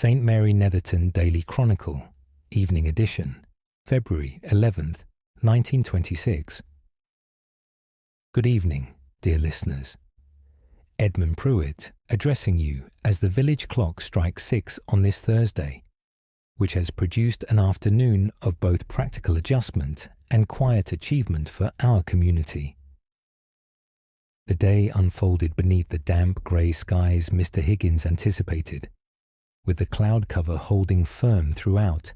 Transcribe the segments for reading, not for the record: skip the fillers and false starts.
St. Mary Netherton Daily Chronicle, Evening Edition, February 11th, 1926. Good evening, dear listeners. Edmund Pruitt addressing you as the village clock strikes 6 on this Thursday, which has produced an afternoon of both practical adjustment and quiet achievement for our community. The day unfolded beneath the damp grey skies Mr. Higgins anticipated, with the cloud cover holding firm throughout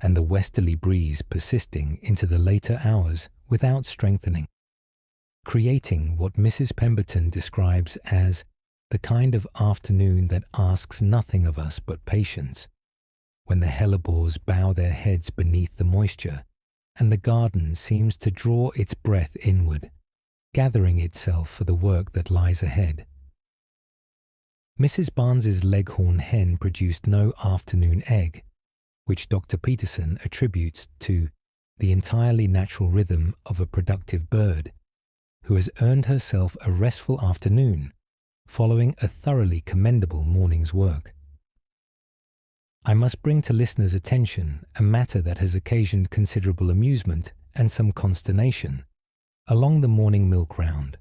and the westerly breeze persisting into the later hours without strengthening, creating what Mrs. Pemberton describes as the kind of afternoon that asks nothing of us but patience, when the hellebores bow their heads beneath the moisture and the garden seems to draw its breath inward, gathering itself for the work that lies ahead. Mrs. Barnes's leghorn hen produced no afternoon egg, which Dr. Peterson attributes to the entirely natural rhythm of a productive bird, who has earned herself a restful afternoon following a thoroughly commendable morning's work. I must bring to listeners' attention a matter that has occasioned considerable amusement and some consternation along the morning milk round.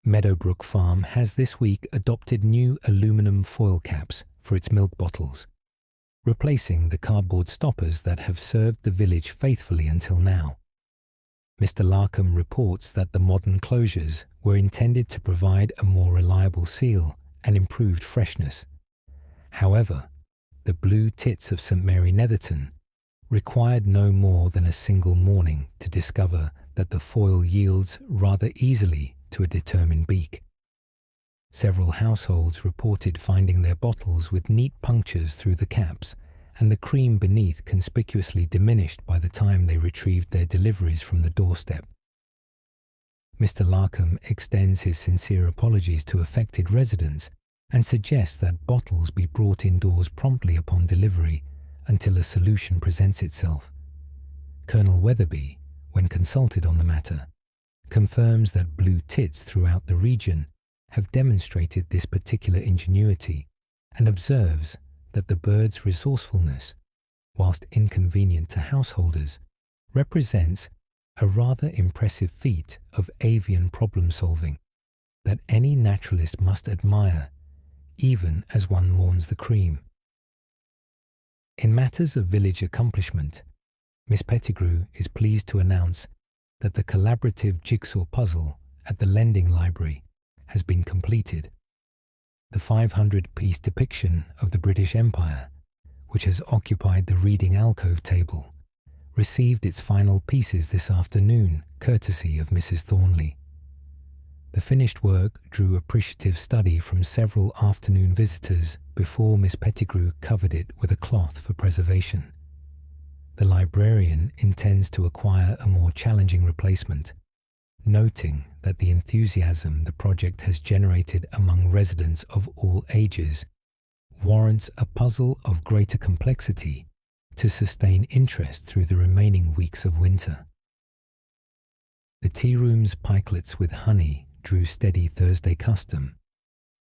Meadowbrook Farm has this week adopted new aluminum foil caps for its milk bottles, replacing the cardboard stoppers that have served the village faithfully until now. Mr. Larkham reports that the modern closures were intended to provide a more reliable seal and improved freshness. However, the blue tits of St. Mary Netherton required no more than a single morning to discover that the foil yields rather easily to a determined beak. Several households reported finding their bottles with neat punctures through the caps and the cream beneath conspicuously diminished by the time they retrieved their deliveries from the doorstep. Mr. Larkham extends his sincere apologies to affected residents and suggests that bottles be brought indoors promptly upon delivery until a solution presents itself. Colonel Weatherby, when consulted on the matter, confirms that blue tits throughout the region have demonstrated this particular ingenuity and observes that the bird's resourcefulness, whilst inconvenient to householders, represents a rather impressive feat of avian problem-solving that any naturalist must admire, even as one mourns the cream. In matters of village accomplishment, Miss Pettigrew is pleased to announce that the collaborative jigsaw puzzle at the Lending Library has been completed. The 500-piece depiction of the British Empire, which has occupied the reading alcove table, received its final pieces this afternoon, courtesy of Mrs. Thornley. The finished work drew appreciative study from several afternoon visitors before Miss Pettigrew covered it with a cloth for preservation. The librarian intends to acquire a more challenging replacement, noting that the enthusiasm the project has generated among residents of all ages warrants a puzzle of greater complexity to sustain interest through the remaining weeks of winter. The tea room's pikelets with honey drew steady Thursday custom,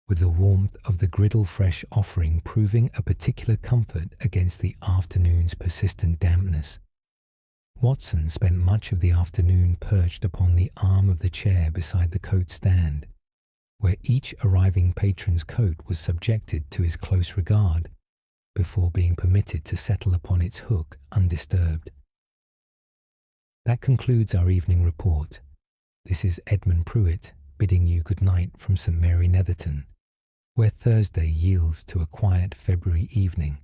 with the warmth of the griddle-fresh offering proving a particular comfort against the afternoon's persistent dampness. Watson spent much of the afternoon perched upon the arm of the chair beside the coat stand, where each arriving patron's coat was subjected to his close regard before being permitted to settle upon its hook undisturbed. That concludes our evening report. This is Edmund Pruitt bidding you good night from St. Mary Netherton, where Thursday yields to a quiet February evening,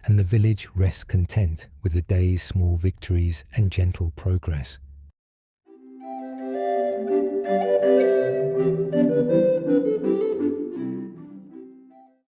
and the village rests content with the day's small victories and gentle progress.